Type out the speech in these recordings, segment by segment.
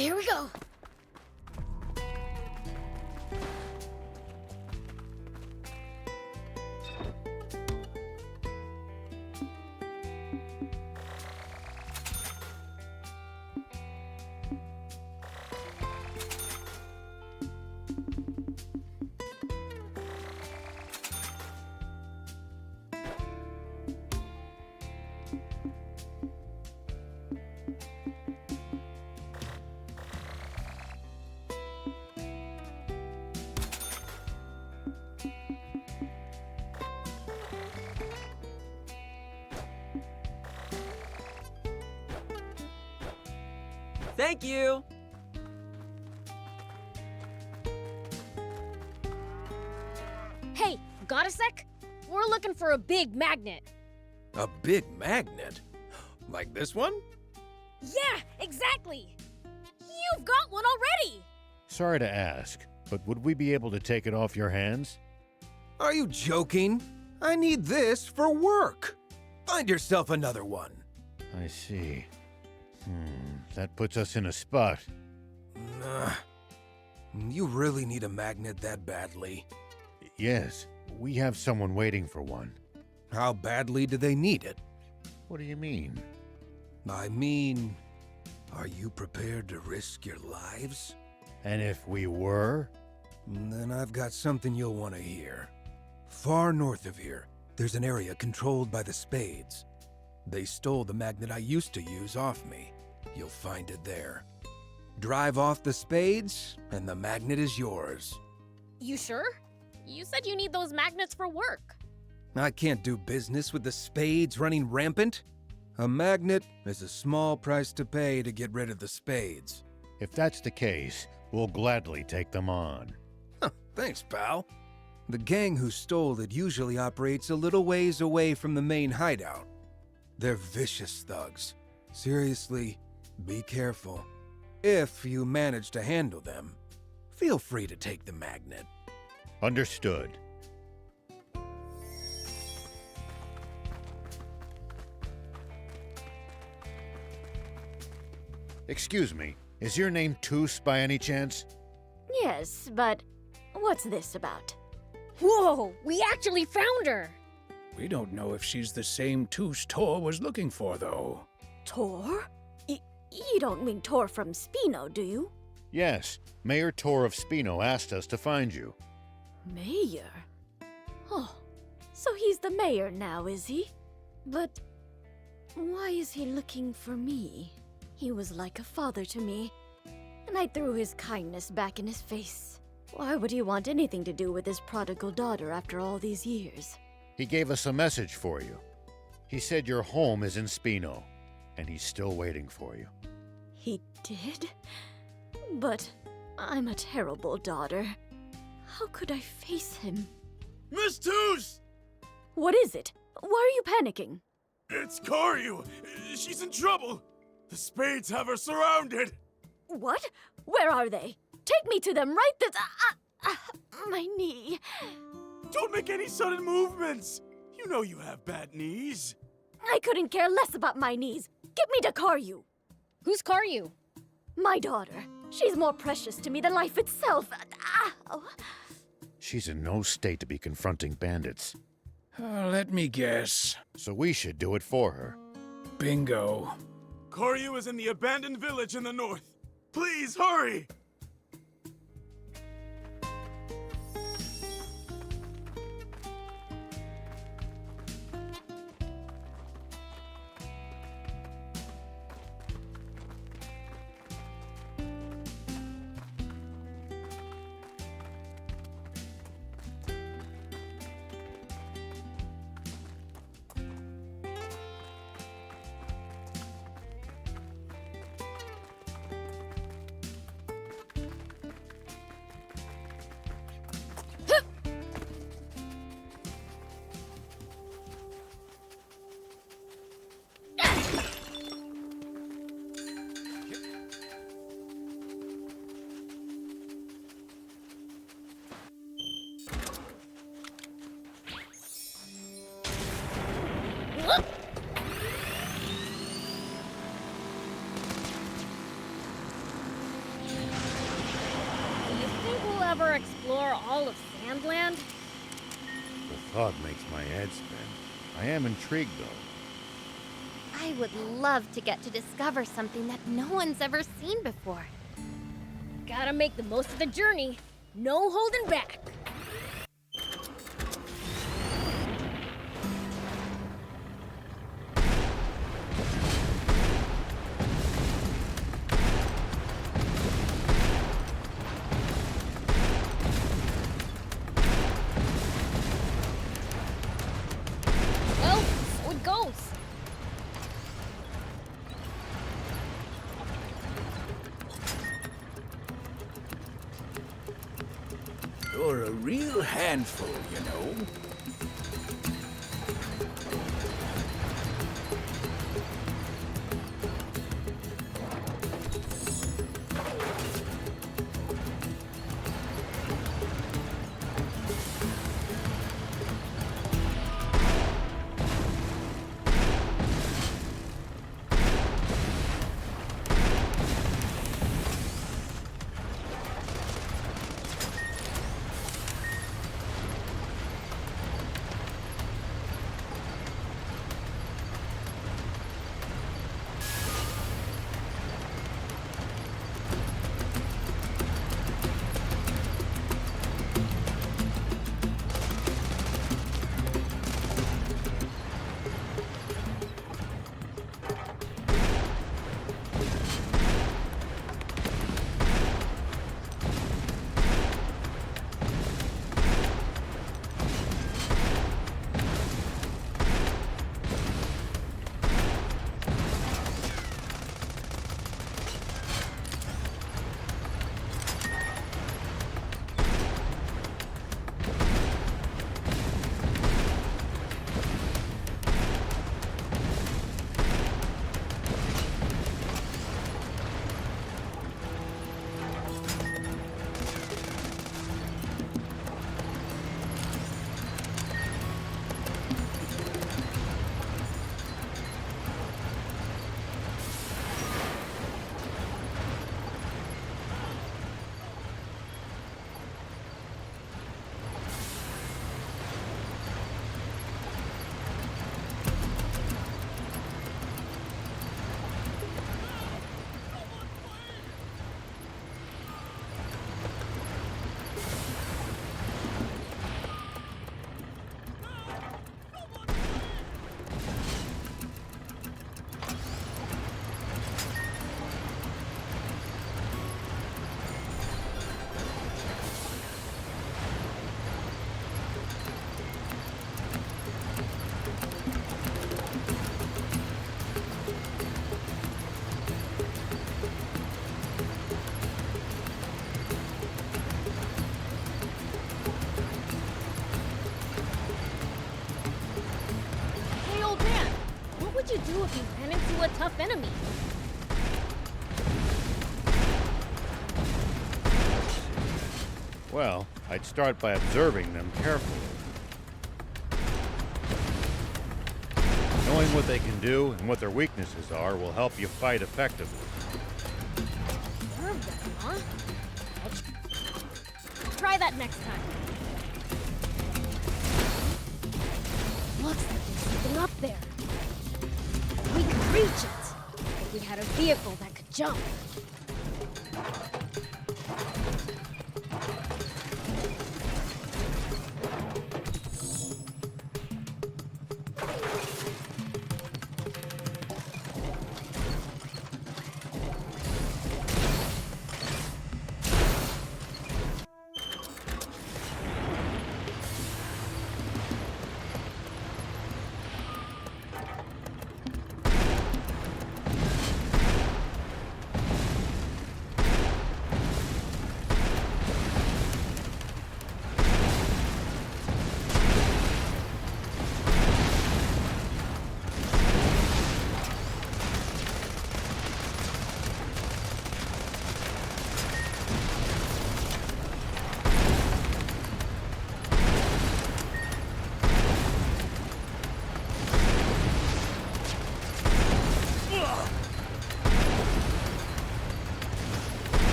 Here we go. Thank you! Hey, got a sec? We're looking for a big magnet. A big magnet? Like this one? Yeah, exactly! You've got one already! Sorry to ask, but would we be able to take it off your hands? Are you joking? I need this for work. Find yourself another one. I see. That puts us in a spot. You really need a magnet that badly? Yes, we have someone waiting for one. How badly do they need it? What do you mean? I mean, are you prepared to risk your lives? And if we were? Then I've got something you'll want to hear. Far north of here, there's an area controlled by the Spades. They stole the magnet I used to use off me. You'll find it there. Drive off the Spades, and the magnet is yours. You sure? You said you need those magnets for work. I can't do business with the Spades running rampant. A magnet is a small price to pay to get rid of the Spades. If that's the case, we'll gladly take them on. Thanks, pal. The gang who stole it usually operates a little ways away from the main hideout. They're vicious thugs. Seriously, be careful. If you manage to handle them, feel free to take the magnet. Understood. Excuse me, is your name Toos by any chance? Yes, but what's this about? Whoa, we actually found her! We don't know if she's the same Toos Tor was looking for, though. Tor? You don't mean Tor from Spino, do you? Yes, Mayor Tor of Spino asked us to find you. Mayor? Oh, so he's the mayor now, is he? But why is he looking for me? He was like a father to me, and I threw his kindness back in his face. Why would he want anything to do with his prodigal daughter after all these years? He gave us a message for you. He said your home is in Spino, and he's still waiting for you. He did? But I'm a terrible daughter. How could I face him? Miss Toos! What is it? Why are you panicking? It's Koryu! She's in trouble! The Spades have her surrounded! What? Where are they? Take me to them right this— my knee. Don't make any sudden movements! You know you have bad knees. I couldn't care less about my knees. Get me to Koryu. Who's Koryu? My daughter. She's more precious to me than life itself. She's in no state to be confronting bandits, Let me guess. so we should do it for her. Bingo. Koryu is in the abandoned village in the north. Please, hurry! explore all of Sandland? The thought makes my head spin. I am intrigued, though. I would love to get to discover something that no one's ever seen before. Gotta make the most of the journey. No holding back. Well, so it goes. You're a real handful, you know. Hey, old man, what would you do if you ran into a tough enemy? Well, I'd start by observing them carefully. Knowing what they can do and what their weaknesses are will help you fight effectively. Observe them, huh? I'll try that next time. Looks like there's something up there. We could reach it if we had a vehicle that could jump.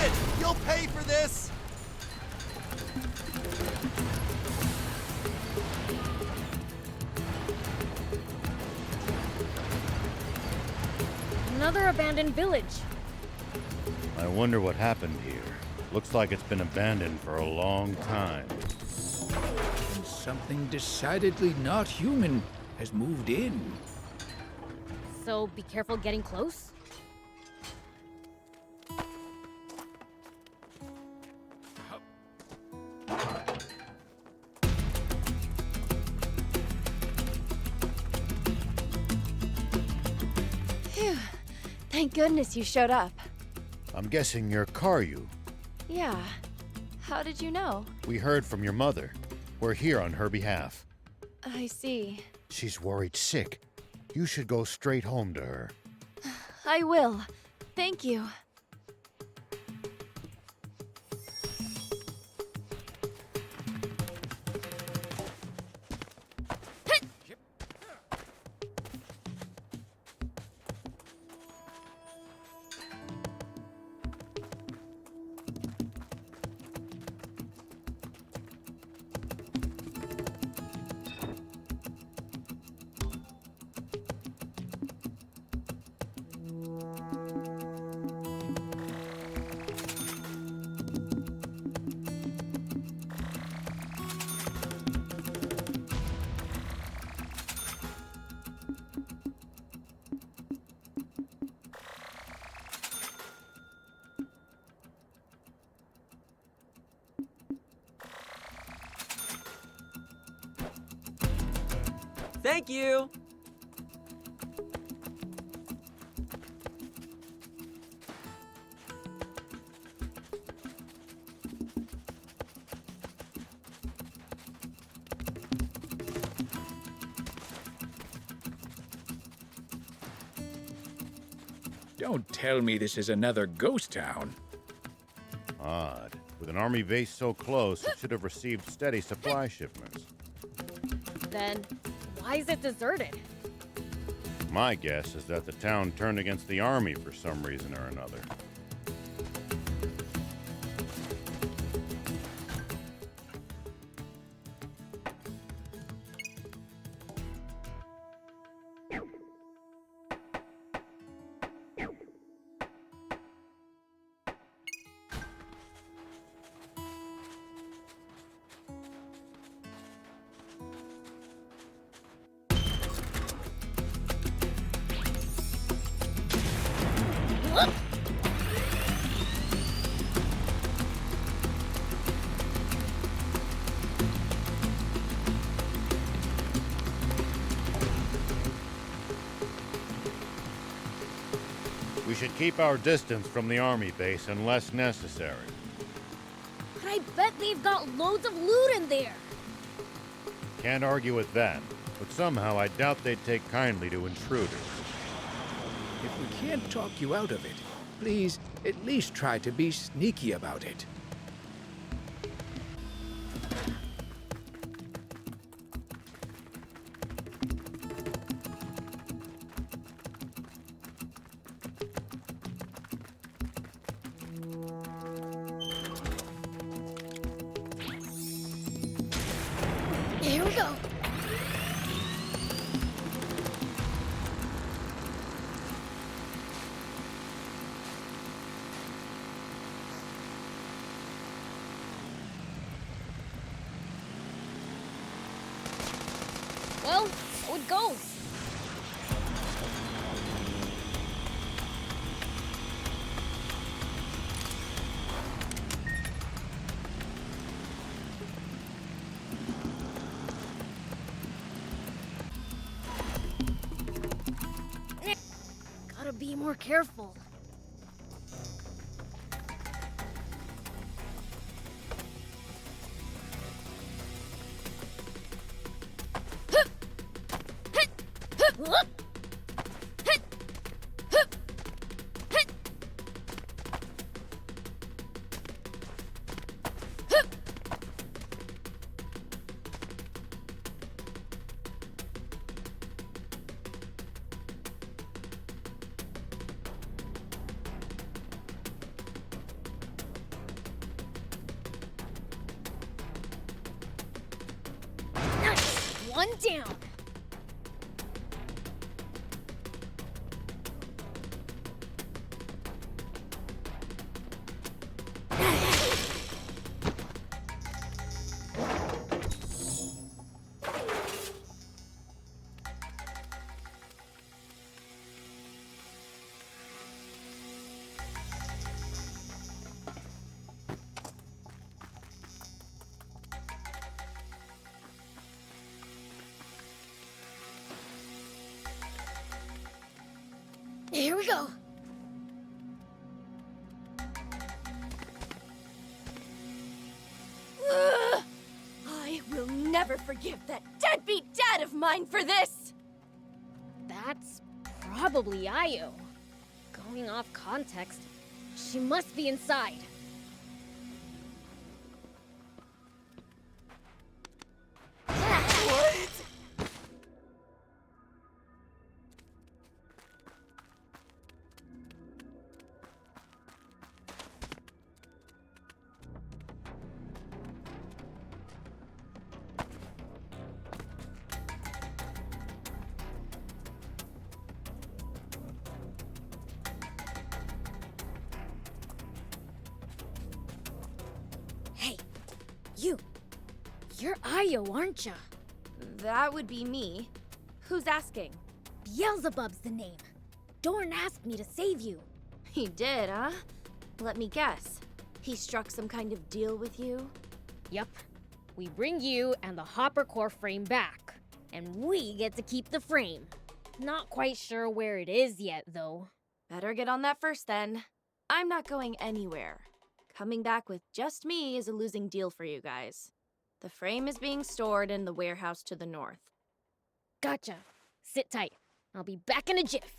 it! You'll pay for this! Another abandoned village. I wonder what happened here. Looks like it's been abandoned for a long time. And something decidedly not human has moved in. So be careful getting close. Phew. Thank goodness you showed up. I'm guessing you're Karyu. Yeah. How did you know? We heard from your mother. We're here on her behalf. I see. She's worried sick. You should go straight home to her. I will. Thank you. Thank you! Don't tell me this is another ghost town. Odd. With an army base so close, it should have received steady supply shipments. Then why is it deserted? My guess is that the town turned against the army for some reason or another. We should keep our distance from the army base unless necessary. But I bet they've got loads of loot in there. Can't argue with that, but somehow I doubt they'd take kindly to intruders. If we can't talk you out of it, please at least try to be sneaky about it. Here we go. Well, so it goes. Gotta be more careful. hunt down. Here we go. Ugh! I will never forgive that deadbeat dad of mine for this! That's probably Io. Going off context, she must be inside. What? Hey, you. You're Io, aren't ya? That would be me. Who's asking? Beelzebub's the name. Dorn asked me to save you. He did, huh? Let me guess. He struck some kind of deal with you? Yup. We bring you and the Hopper Core frame back. And we get to keep the frame. Not quite sure where it is yet, though. Better get on that first, then. I'm not going anywhere. Coming back with just me is a losing deal for you guys. The frame is being stored in the warehouse to the north. Gotcha. Sit tight. I'll be back in a jiff.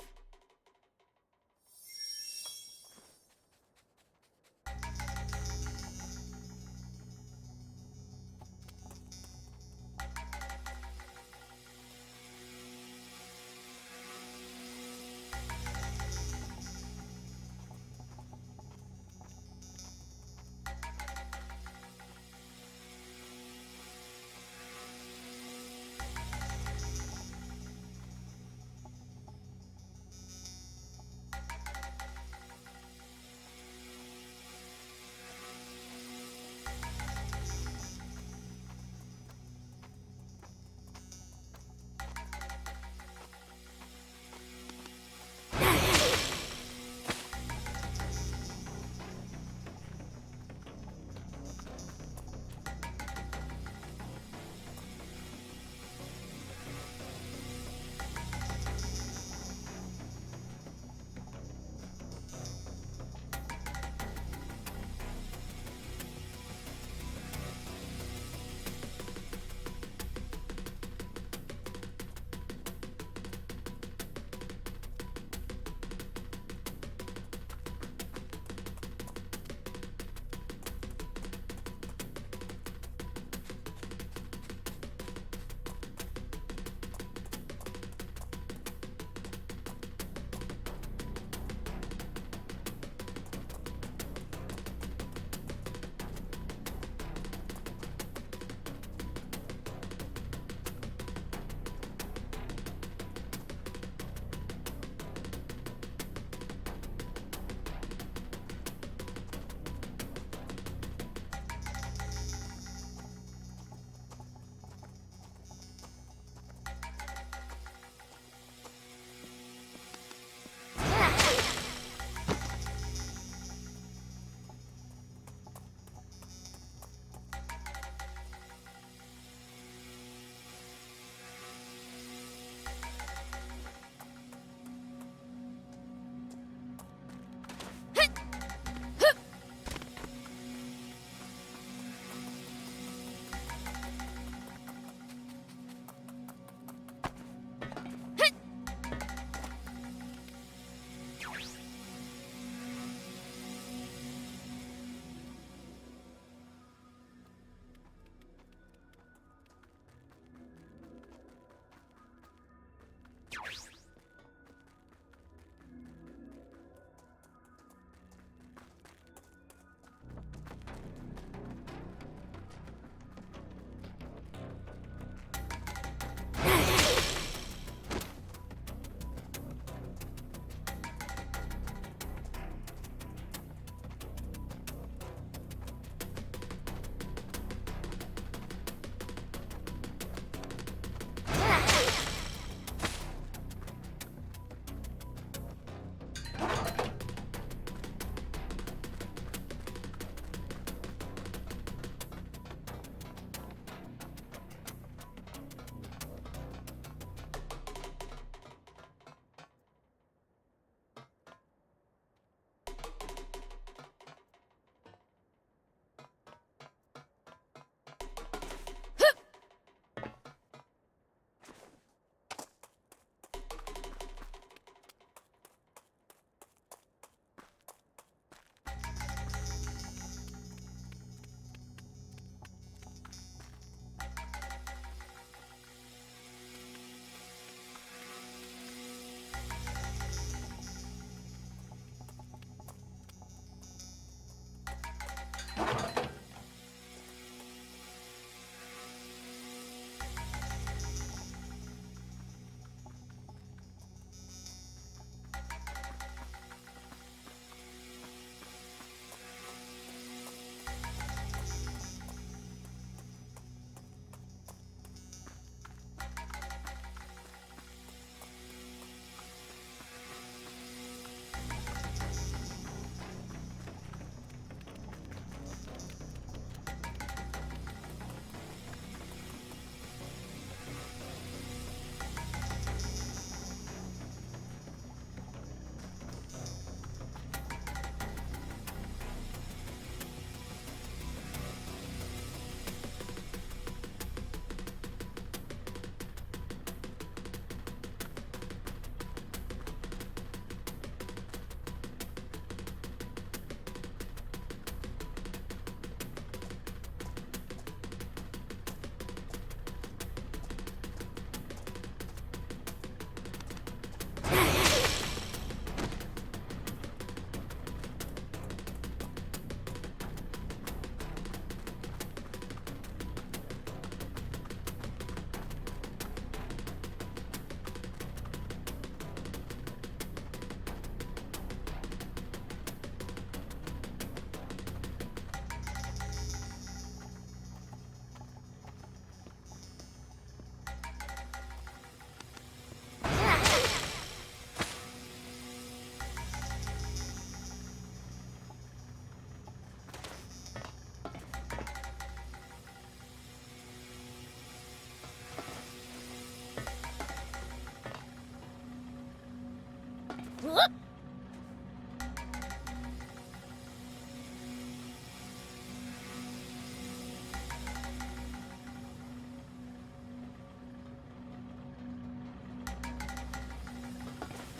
Whoop!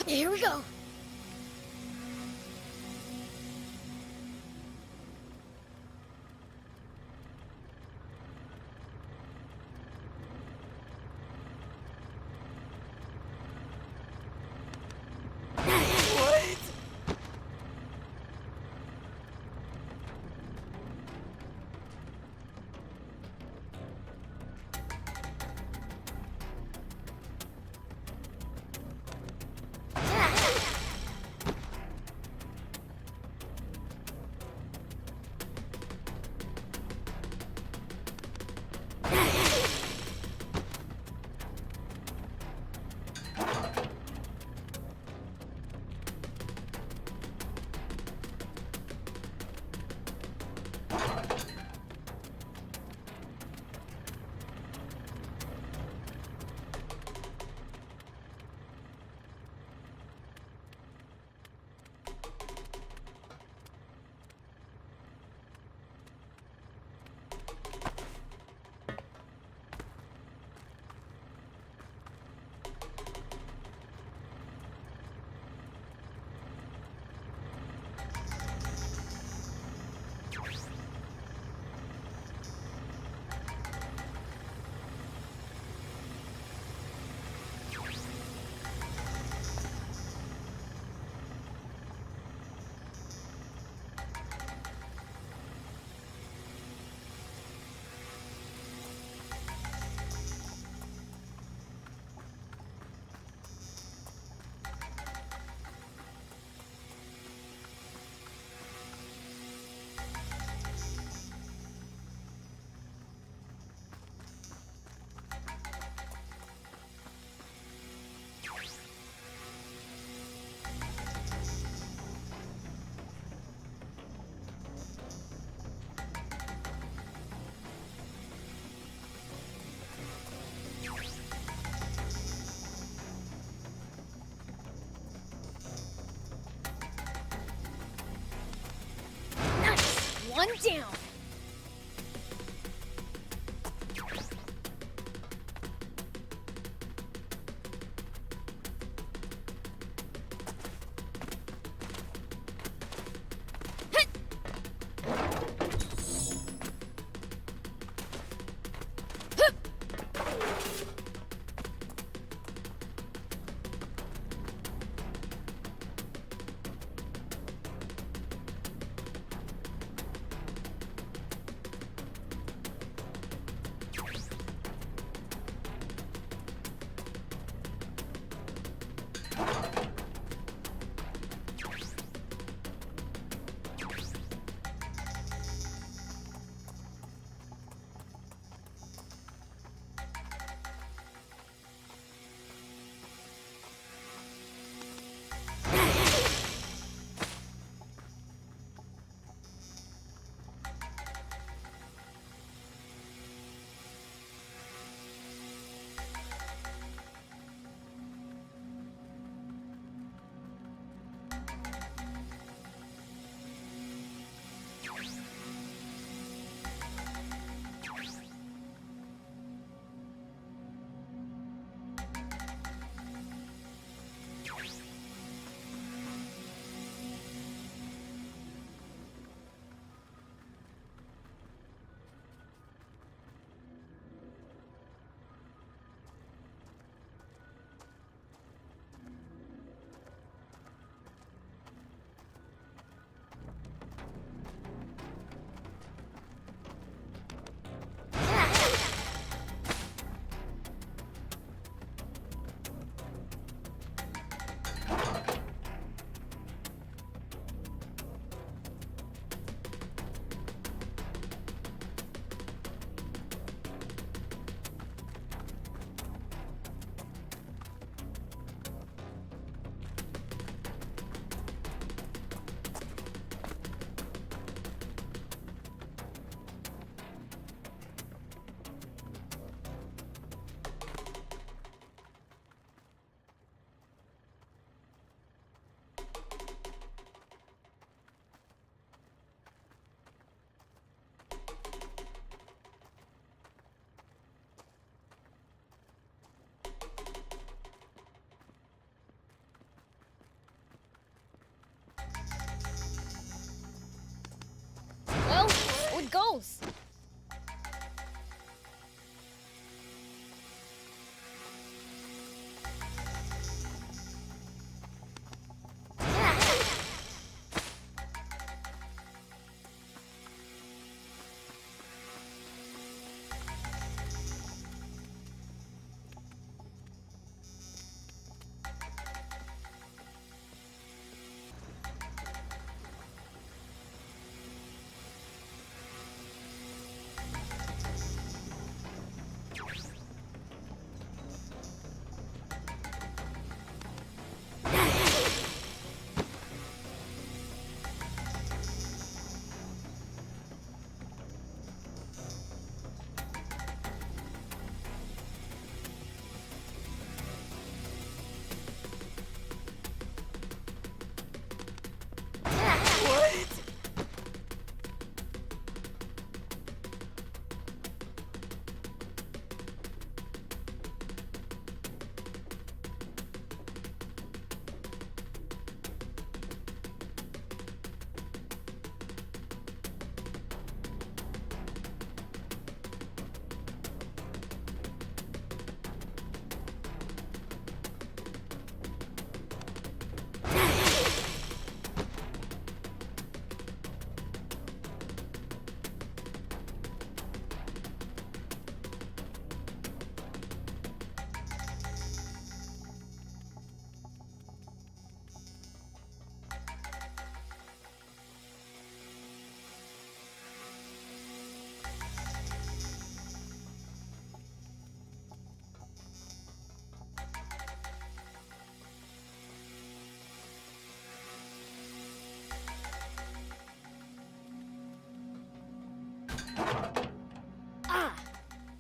Here we go. What? One down. Well, so it goes.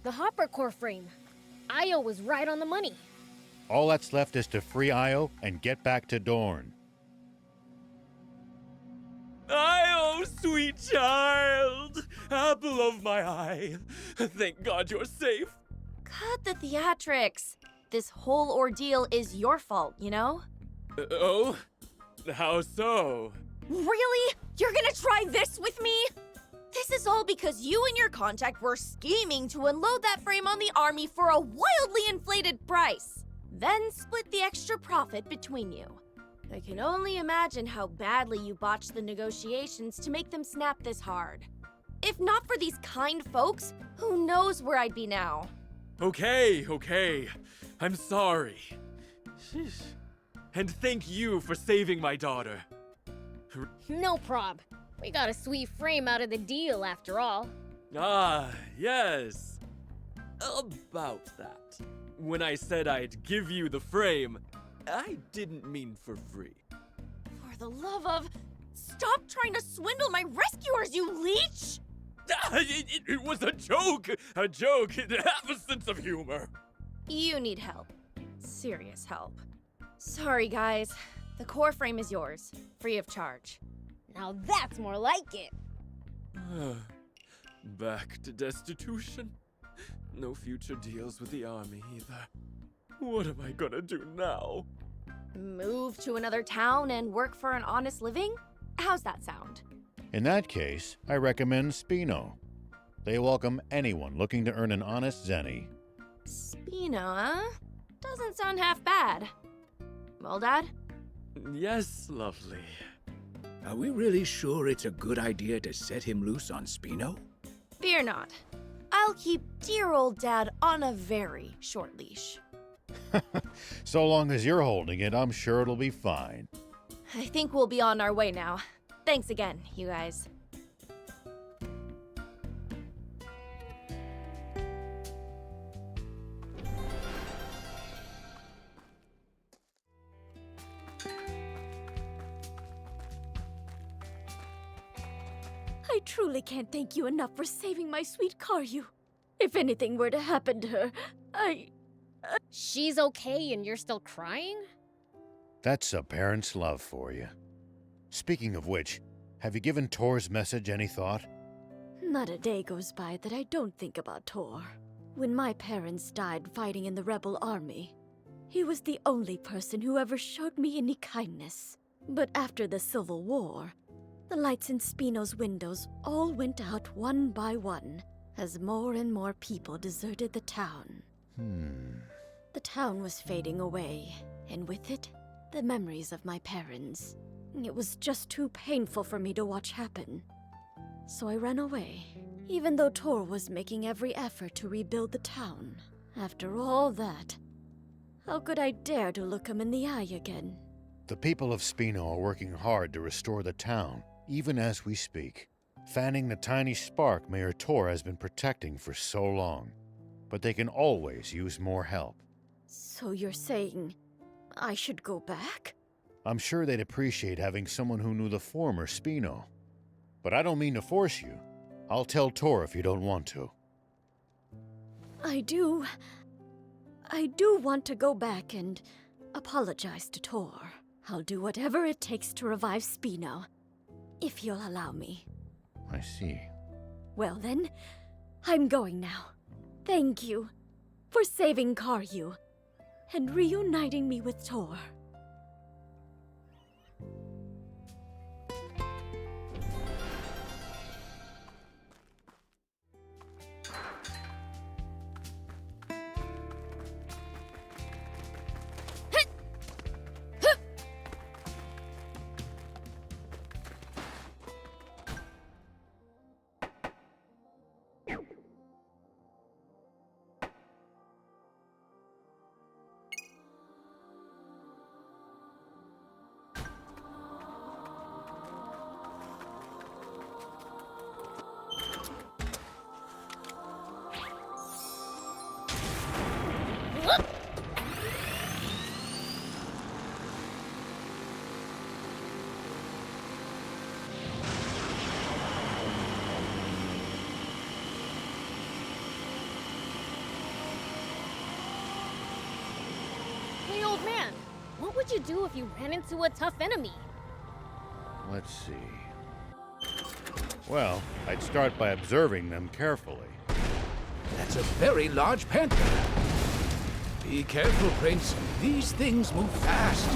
The hopper core frame. Io was right on the money. All that's left is to free Io and get back to Dorn. Oh, sweet child! Apple of my eye. Thank God you're safe. Cut the theatrics. This whole ordeal is your fault, you know? Oh? How so? Really? You're gonna try this with me? This is all because you and your contact were scheming to unload that frame on the army for a wildly inflated price. Then split the extra profit between you. I can only imagine how badly you botched the negotiations to make them snap this hard. If not for these kind folks, who knows where I'd be now? Okay. I'm sorry. Sheesh. And thank you for saving my daughter. No prob. We got a sweet frame out of the deal after all. Ah, yes. About that. When I said I'd give you the frame, I didn't mean for free. For the love of... Stop trying to swindle my rescuers, you leech! It was a joke! A joke! Have a sense of humor! You need help. Serious help. Sorry, guys. The core frame is yours, free of charge. Now that's more like it. Back to destitution. No future deals with the army either. What am I gonna do now? Move to another town and work for an honest living? How's that sound? In that case, I recommend Spino. They welcome anyone looking to earn an honest zenny. Spino, huh? Doesn't sound half bad. Well, Dad? Yes, lovely. Are we really sure it's a good idea to set him loose on Spino? Fear not. I'll keep dear old Dad on a very short leash. So long as you're holding it, I'm sure it'll be fine. I think we'll be on our way now. Thanks again, you guys. I truly can't thank you enough for saving my sweet Karyu. If anything were to happen to her, She's okay and you're still crying? That's a parent's love for you. Speaking of which, have you given Tor's message any thought? Not a day goes by that I don't think about Tor. When my parents died fighting in the rebel army, he was the only person who ever showed me any kindness. But after the Civil War, the lights in Spino's windows all went out one by one as more and more people deserted the town. The town was fading away, and with it, the memories of my parents. It was just too painful for me to watch happen. So I ran away, even though Tor was making every effort to rebuild the town. After all that, how could I dare to look him in the eye again? The people of Spino are working hard to restore the town, even as we speak, fanning the tiny spark Mayor Tor has been protecting for so long. But they can always use more help. So you're saying I should go back? I'm sure they'd appreciate having someone who knew the former Spino. But I don't mean to force you. I'll tell Tor if you don't want to. I do want to go back and apologize to Tor. I'll do whatever it takes to revive Spino, if you'll allow me. I see. Well then, I'm going now. Thank you for saving Karyu and reuniting me with Tor. Hey, old man, what would you do if you ran into a tough enemy? Let's see. Well, I'd start by observing them carefully. That's a very large panther. Be careful, Prince. These things move fast.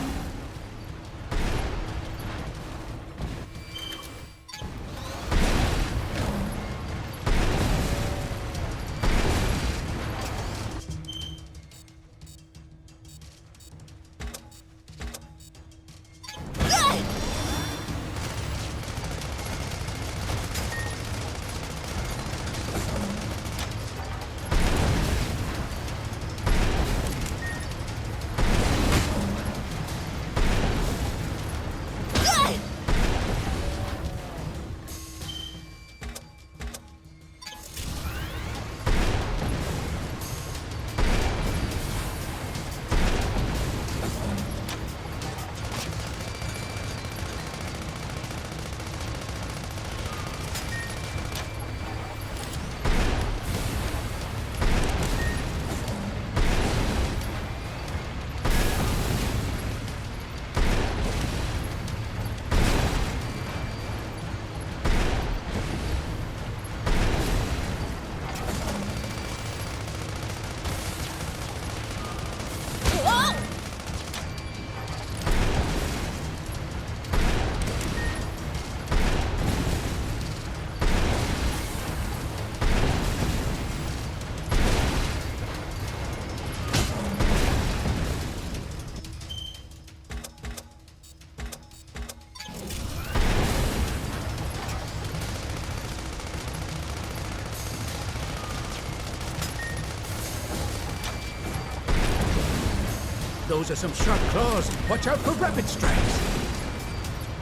Those are some sharp claws. Watch out for rapid strikes.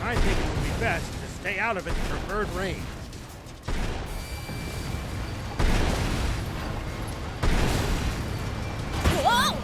I think it would be best to stay out of its preferred range. Whoa!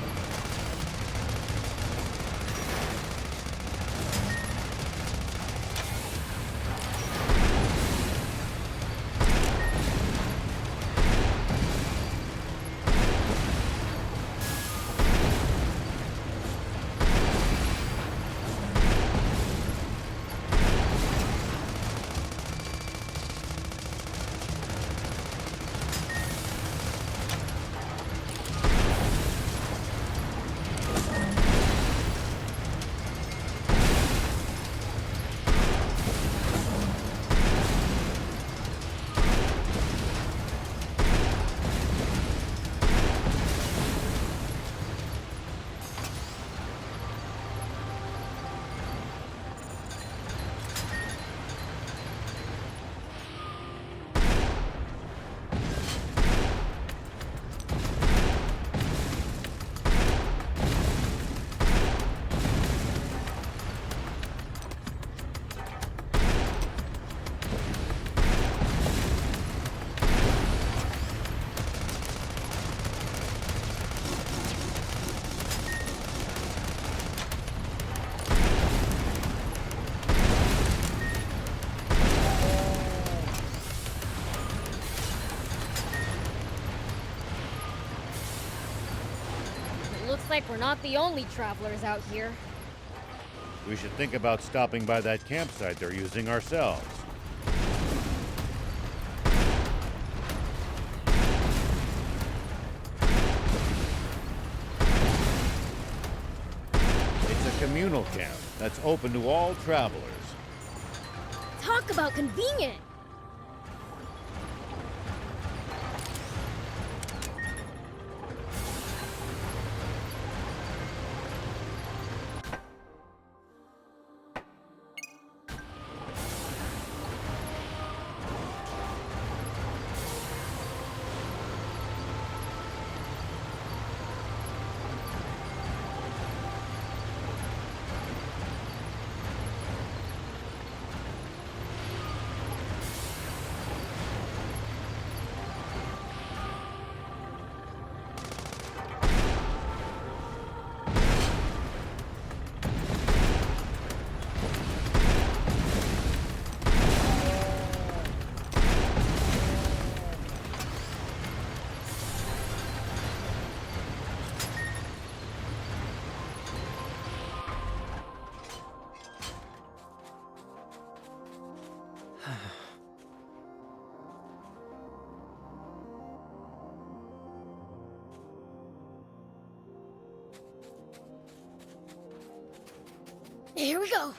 Looks like we're not the only travelers out here. We should think about stopping by that campsite they're using ourselves. It's a communal camp that's open to all travelers. Talk about convenient! Here we go.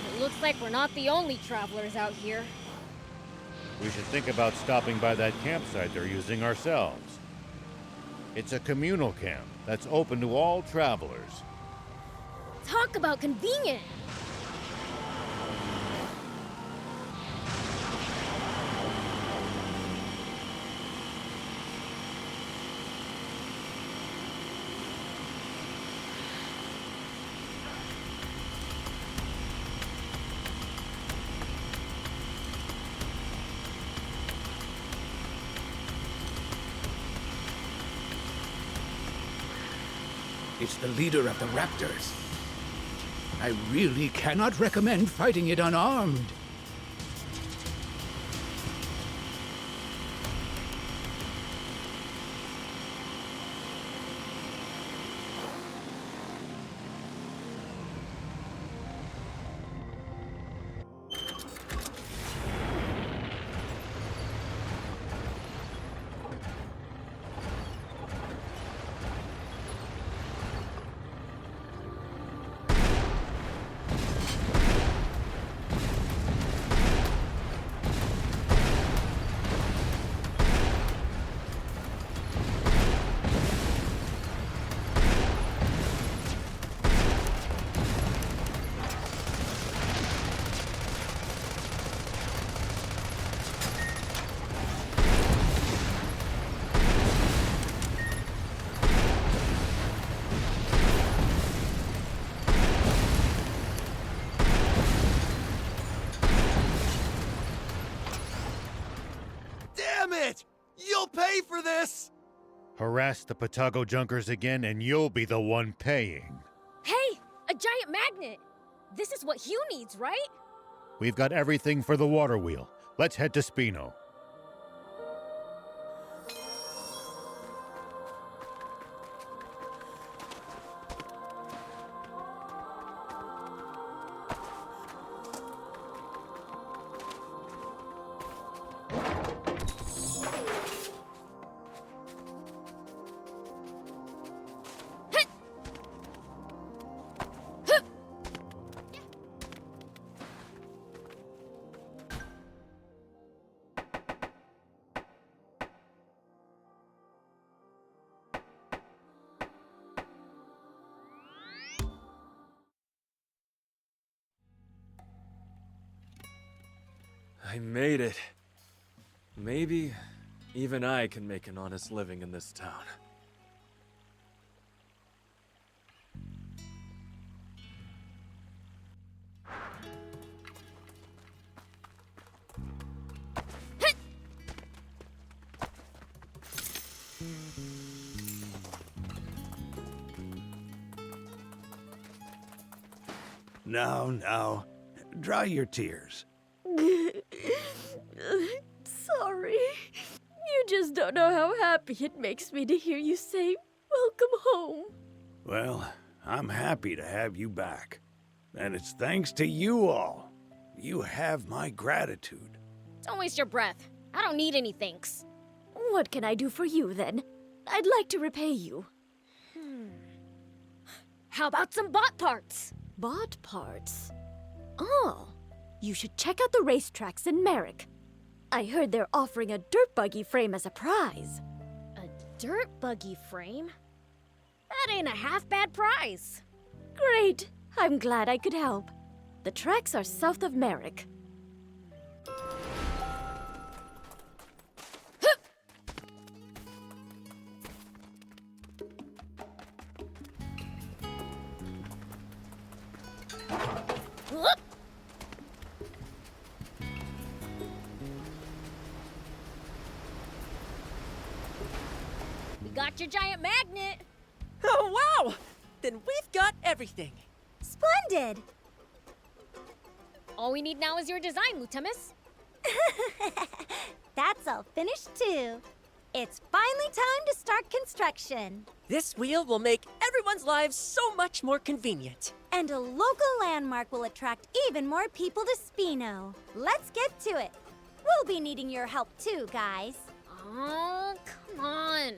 It looks like we're not the only travelers out here. We should think about stopping by that campsite they're using ourselves. It's a communal camp that's open to all travelers. Talk about convenient! It's the leader of the raptors. I really cannot recommend fighting it unarmed. I'll pay for this! Harass the Patago Junkers again, and you'll be the one paying. Hey, a giant magnet! This is what Hugh needs, right? We've got everything for the water wheel. Let's head to Spino. I made it. Maybe even I can make an honest living in this town. Now, dry your tears. Sorry. You just don't know how happy it makes me to hear you say, "Welcome home." Well, I'm happy to have you back. And it's thanks to you all. You have my gratitude. Don't waste your breath. I don't need any thanks. What can I do for you, then? I'd like to repay you. How about some bot parts? Bot parts? Oh, you should check out the racetracks in Merrick. I heard they're offering a dirt buggy frame as a prize. A dirt buggy frame? That ain't a half-bad prize. Great! I'm glad I could help. The tracks are south of Merrick. Whoop! We got your giant magnet. Oh, wow! Then we've got everything. Splendid! All we need now is your design, Lutimus. That's all finished too. It's finally time to start construction. This wheel will make everyone's lives so much more convenient. And a local landmark will attract even more people to Spino. Let's get to it. We'll be needing your help too, guys. Oh, come on.